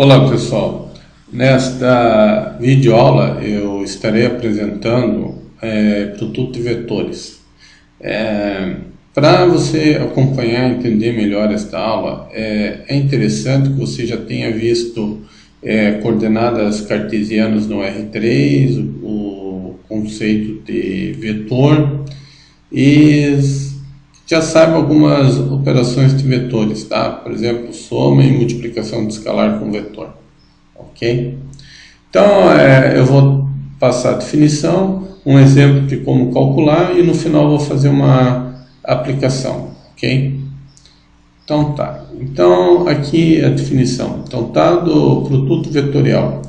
Olá pessoal, nesta videoaula eu estarei apresentando produto de vetores. Para você acompanhar e entender melhor esta aula, é interessante que você já tenha visto coordenadas cartesianas no R3, o conceito de vetor e já saiba algumas operações de vetores, tá? Por exemplo, soma e multiplicação de escalar com vetor, ok? Então, eu vou passar a definição, um exemplo de como calcular e no final vou fazer uma aplicação, ok? Então tá, então aqui a definição, então dado produto vetorial,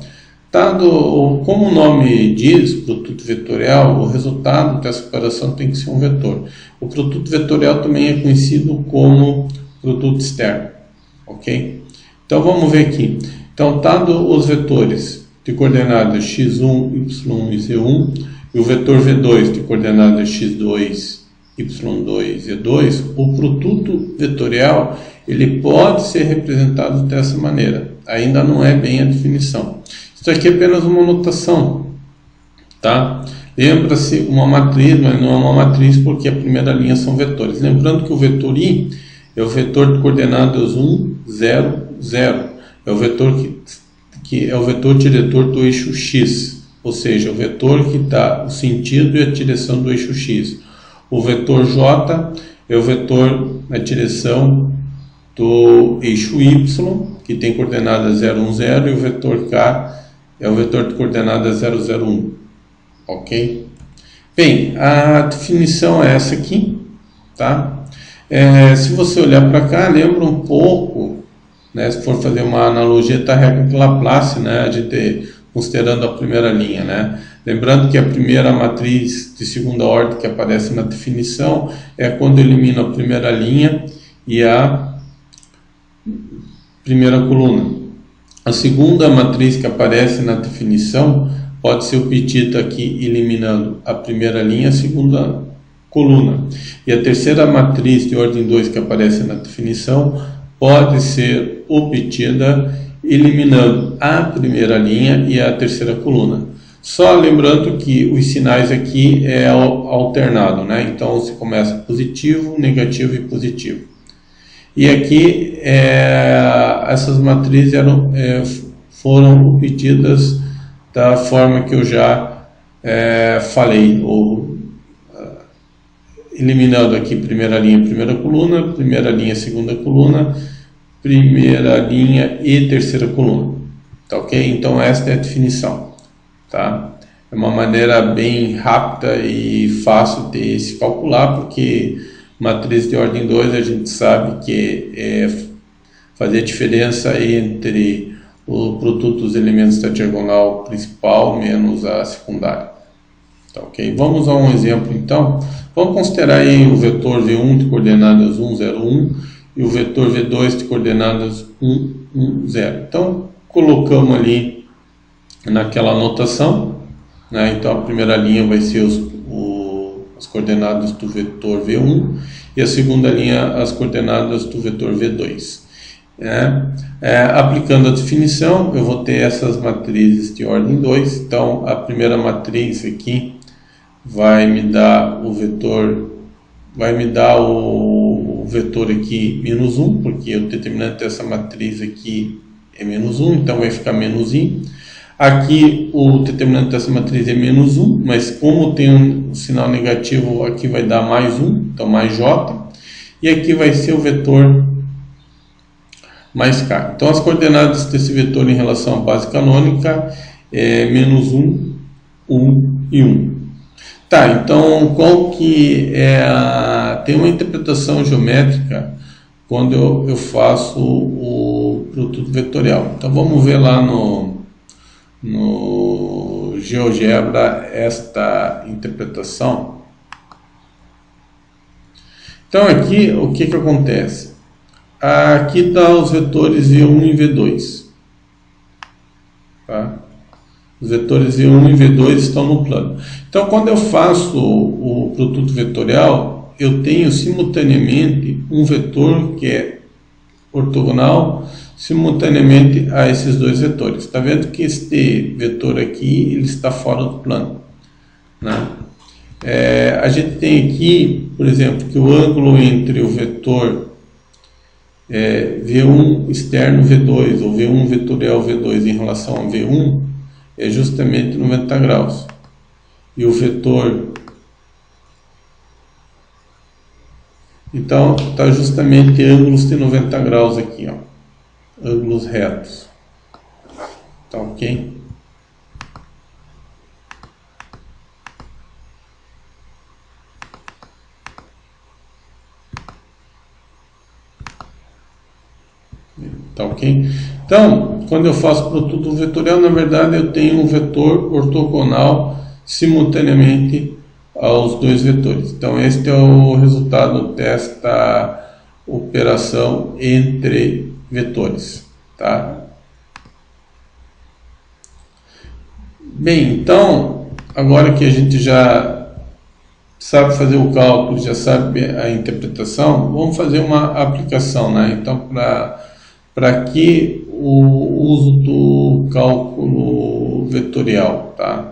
dado como o nome diz, produto vetorial, o resultado dessa operação tem que ser um vetor. O produto vetorial também é conhecido como produto externo, ok? Então vamos ver aqui. Então, dado os vetores de coordenadas x1, y1 e z1 e o vetor v2 de coordenadas x2, y2 e z2, o produto vetorial ele pode ser representado dessa maneira. Ainda não é bem a definição. Isso aqui é apenas uma notação, tá? Lembra-se uma matriz, mas não é uma matriz porque a primeira linha são vetores. Lembrando que o vetor i é o vetor de coordenadas 1, 0, 0. É o vetor que é o vetor diretor do eixo x, ou seja, o vetor que dá o sentido e a direção do eixo x. O vetor j é o vetor na direção do eixo y, que tem coordenadas 0, 1, 0, e o vetor k é o vetor de coordenadas 0, 0, 1. Ok? Bem, a definição é essa aqui, tá? Se você olhar para cá, lembra um pouco, né, se for fazer uma analogia da regra de Laplace, né, a gente considerando a primeira linha, né? Lembrando que a primeira matriz de segunda ordem que aparece na definição é quando elimina a primeira linha e a primeira coluna. A segunda matriz que aparece na definição pode ser obtida aqui eliminando a primeira linha e a segunda coluna. E a terceira matriz de ordem 2 que aparece na definição pode ser obtida eliminando a primeira linha e a terceira coluna. Só lembrando que os sinais aqui é alternado, né? Então você começa positivo, negativo e positivo. E aqui essas matrizes foram obtidas da forma que eu já falei, eliminando aqui primeira linha, primeira coluna, primeira linha, segunda coluna, primeira linha e terceira coluna, tá ok? Então esta é a definição, tá? É uma maneira bem rápida e fácil de se calcular, porque matriz de ordem 2 a gente sabe que fazer a diferença entre o produto dos elementos da diagonal principal menos a secundária. Tá, ok? Vamos a um exemplo então. Vamos considerar aí o vetor v1 de coordenadas 1, 0, 1 e o vetor v2 de coordenadas 1, 1, 0. Então colocamos ali naquela notação, né? Então a primeira linha vai ser as coordenadas do vetor v1 e a segunda linha as coordenadas do vetor v2. Aplicando a definição, eu vou ter essas matrizes de ordem 2. Então a primeira matriz aqui vai me dar o vetor, aqui menos 1, porque o determinante dessa matriz aqui é menos 1, então vai ficar menos i. Aqui o determinante dessa matriz é menos 1, mas como tem um sinal negativo, aqui vai dar mais 1, então mais j. E aqui vai ser o vetor mais k. Então as coordenadas desse vetor em relação à base canônica é menos 1, 1 e 1. Tá, então qual que tem uma interpretação geométrica quando eu faço o produto vetorial. Então vamos ver lá no GeoGebra esta interpretação. Então aqui o que acontece? Aqui está os vetores V1 e V2. Tá? Os vetores V1 e V2 estão no plano. Então quando eu faço o produto vetorial, eu tenho simultaneamente um vetor que é ortogonal simultaneamente a esses dois vetores. Está vendo que este vetor aqui ele está fora do plano, né? A gente tem aqui, por exemplo, que o ângulo entre o vetor V1 externo V2 ou V1 vetorial V2 em relação a V1 é justamente 90 graus. E o vetor, então, está justamente ângulos de 90 graus aqui, ó, ângulos retos. Tá ok? Tá ok? Então, quando eu faço produto vetorial, na verdade eu tenho um vetor ortogonal simultaneamente aos dois vetores. Então, este é o resultado desta operação entre vetores, tá? Bem, então, agora que a gente já sabe fazer o cálculo, já sabe a interpretação, vamos fazer uma aplicação, né? Então, para que o uso do cálculo vetorial, tá?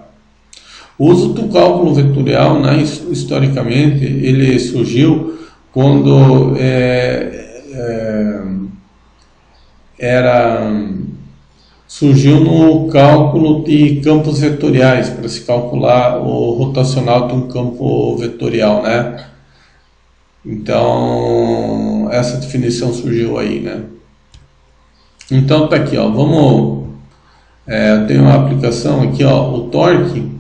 O uso do cálculo vetorial, né, historicamente, ele surgiu quando surgiu no cálculo de campos vetoriais, para se calcular o rotacional de um campo vetorial, né? Então, essa definição surgiu aí, né? Então, tá aqui, ó, tem uma aplicação aqui, ó, o torque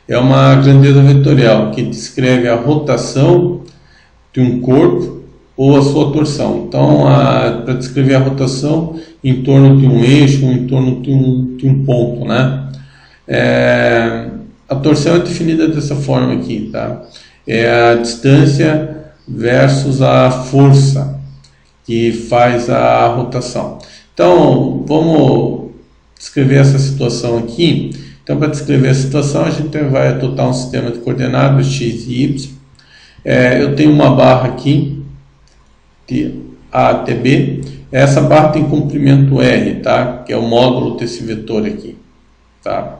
é uma grandeza vetorial que descreve a rotação de um corpo ou a sua torção. Então, para descrever a rotação em torno de um eixo, ou em torno de um ponto, né? A torção é definida dessa forma aqui, tá? É a distância versus a força que faz a rotação. Então, vamos descrever essa situação aqui. Então, para descrever a situação, a gente vai adotar um sistema de coordenadas x e y. Eu tenho uma barra aqui, de A até B. Essa barra tem comprimento R, tá? Que é o módulo desse vetor aqui, tá?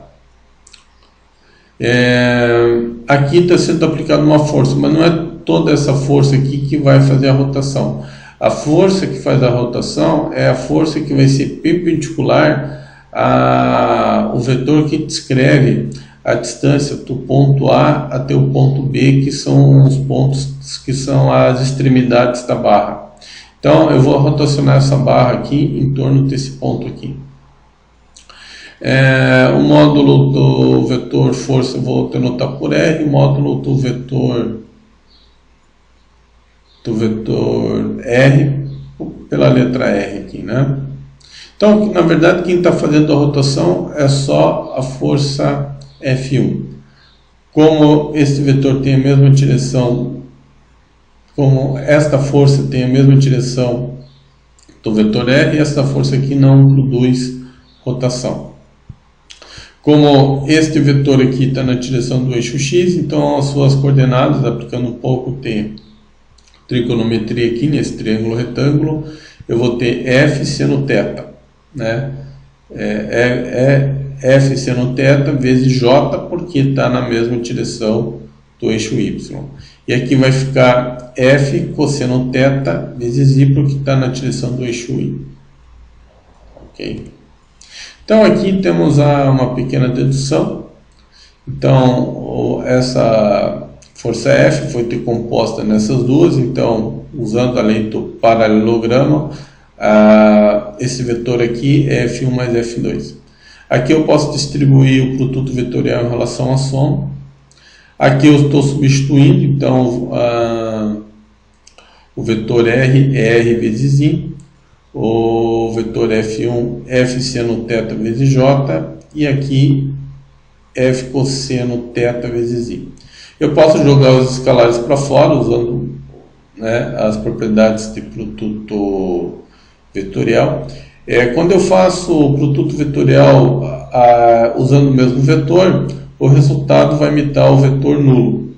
Aqui está sendo aplicada uma força, mas não é toda essa força aqui que vai fazer a rotação. A força que faz a rotação é a força que vai ser perpendicular ao vetor que descreve a distância do ponto A até o ponto B, que são os pontos que são as extremidades da barra. Então, eu vou rotacionar essa barra aqui em torno desse ponto aqui. O módulo do vetor força eu vou denotar por R, o módulo do vetor R pela letra R aqui, né? Então, na verdade, quem está fazendo a rotação é só a força F1. Como este vetor tem a mesma direção, como esta força tem a mesma direção do vetor R, esta força aqui não produz rotação. Como este vetor aqui está na direção do eixo X, então as suas coordenadas, aplicando um pouco de trigonometria aqui nesse triângulo retângulo, eu vou ter F seno θ, né? F seno θ vezes J, porque está na mesma direção do eixo Y. E aqui vai ficar F cosseno θ vezes Y, porque está na direção do eixo Y. Ok? Então aqui temos uma pequena dedução. Então essa força F foi decomposta nessas duas, então usando a lei do paralelograma, esse vetor aqui é F1 mais F2. Aqui eu posso distribuir o produto vetorial em relação à soma. Aqui eu estou substituindo, então o vetor R é R vezes I, o vetor F1 F seno θ vezes J, e aqui F cosseno θ vezes I. Eu posso jogar os escalares para fora usando, né, as propriedades de produto vetorial. Quando eu faço o produto vetorial usando o mesmo vetor, o resultado vai me dar o vetor nulo.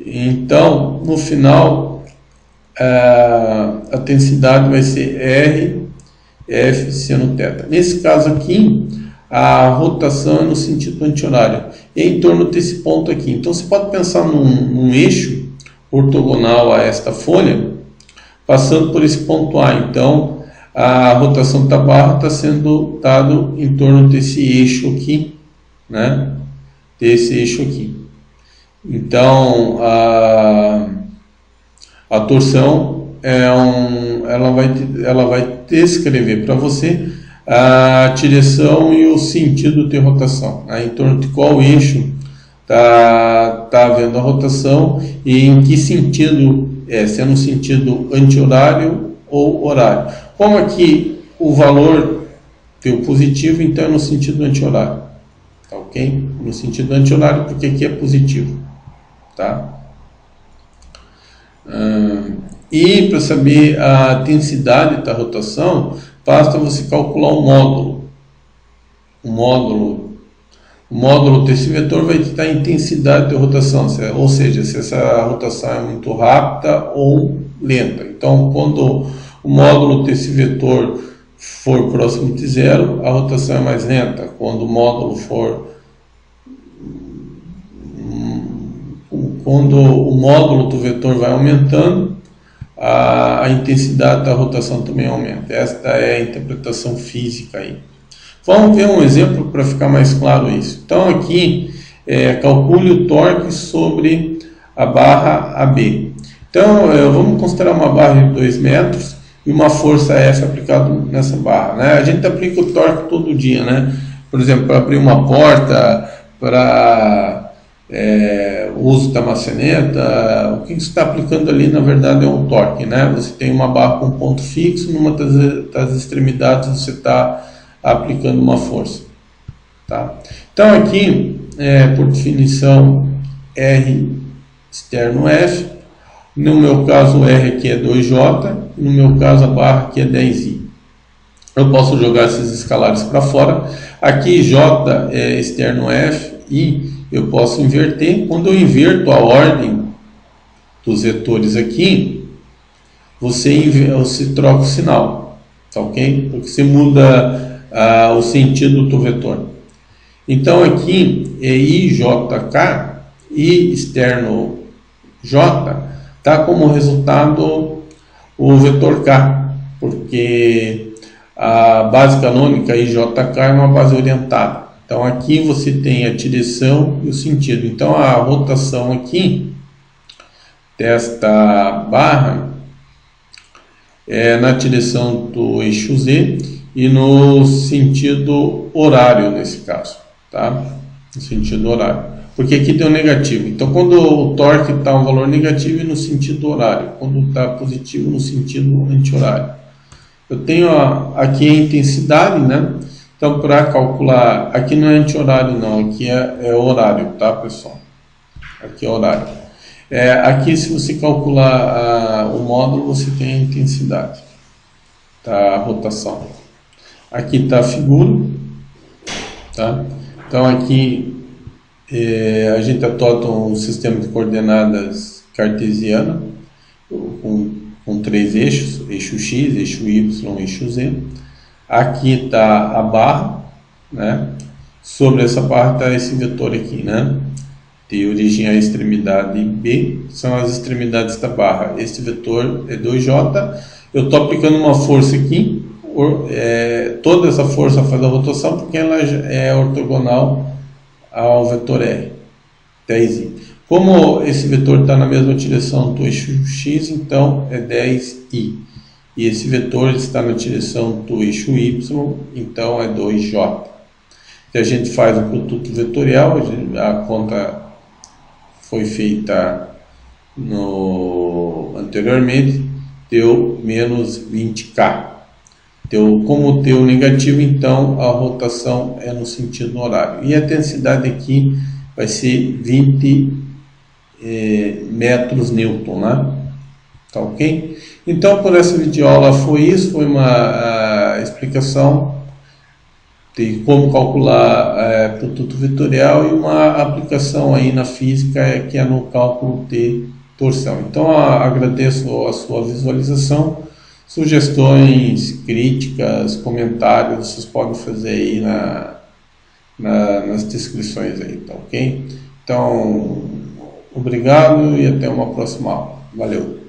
Então, no final, a densidade vai ser R F seno θ. Nesse caso aqui, a rotação é no sentido anti-horário, e é em torno desse ponto aqui. Então você pode pensar num eixo ortogonal a esta folha, passando por esse ponto A. Então a rotação da barra está sendo dado em torno desse eixo aqui, né? Desse eixo aqui. Então a torção ela vai descrever para você a direção e o sentido de rotação, né? Em torno de qual eixo está havendo a rotação e em que sentido se é no sentido anti-horário ou horário. Como aqui o valor deu positivo, então é no sentido anti-horário, tá ok? No sentido anti-horário, porque aqui é positivo, tá? E para saber a densidade da rotação, basta você calcular o módulo desse vetor vai dar a intensidade de rotação, ou seja, se essa rotação é muito rápida ou lenta. Então, quando o módulo desse vetor for próximo de zero, a rotação é mais lenta. Quando o módulo do vetor vai aumentando, a intensidade da rotação também aumenta. Esta é a interpretação física aí. Vamos ver um exemplo para ficar mais claro isso. Então aqui, calcule o torque sobre a barra AB. Então vamos considerar uma barra de 2 metros e uma força F aplicada nessa barra, né? A gente aplica o torque todo dia, né? Por exemplo, para abrir uma porta, para o uso da maçaneta, o que você está aplicando ali na verdade é um torque, né? Você tem uma barra com ponto fixo, numa das extremidades você está aplicando uma força, tá? Então aqui, por definição, R externo F, no meu caso o R aqui é 2J, no meu caso a barra aqui é 10I. Eu posso jogar esses escalares para fora. Aqui J é externo F, I eu posso inverter. Quando eu inverto a ordem dos vetores aqui, você troca o sinal, tá ok? Porque você muda o sentido do vetor. Então aqui é IJK, I externo J, está como resultado o vetor K, porque a base canônica IJK é uma base orientada. Então aqui você tem a direção e o sentido. Então a rotação aqui desta barra é na direção do eixo Z e no sentido horário nesse caso, tá? No sentido horário. Porque aqui deu negativo. Então quando o torque está um valor negativo, é no sentido horário. Quando está positivo, no sentido anti-horário. Eu tenho aqui a intensidade, né? Então, para calcular, aqui não é anti-horário não, aqui é horário, tá, pessoal? Aqui é horário. Aqui, se você calcular o módulo, você tem a intensidade, tá? A rotação. Aqui está a figura, tá? Então, aqui a gente adota um sistema de coordenadas cartesiano com 3 eixos, eixo X, eixo Y, eixo Z. Aqui está a barra, né? Sobre essa barra está esse vetor aqui, né? De origem à extremidade B, são as extremidades da barra. Este vetor é 2J. Eu estou aplicando uma força aqui, toda essa força faz a rotação porque ela é ortogonal ao vetor R, 10I. Como esse vetor está na mesma direção do eixo X, então é 10I. E esse vetor está na direção do eixo Y, então é 2J. Se a gente faz o produto vetorial, a conta foi feita anteriormente, deu menos 20K. Como deu negativo, então a rotação é no sentido horário. E a densidade aqui vai ser 20 metros Newton, né? Tá ok? Então, por essa videoaula foi isso, foi uma explicação de como calcular produto vetorial e uma aplicação aí na física que é no cálculo de torção. Então, agradeço a sua visualização. Sugestões, críticas, comentários, vocês podem fazer aí nas descrições aí, tá ok? Então, obrigado e até uma próxima aula. Valeu!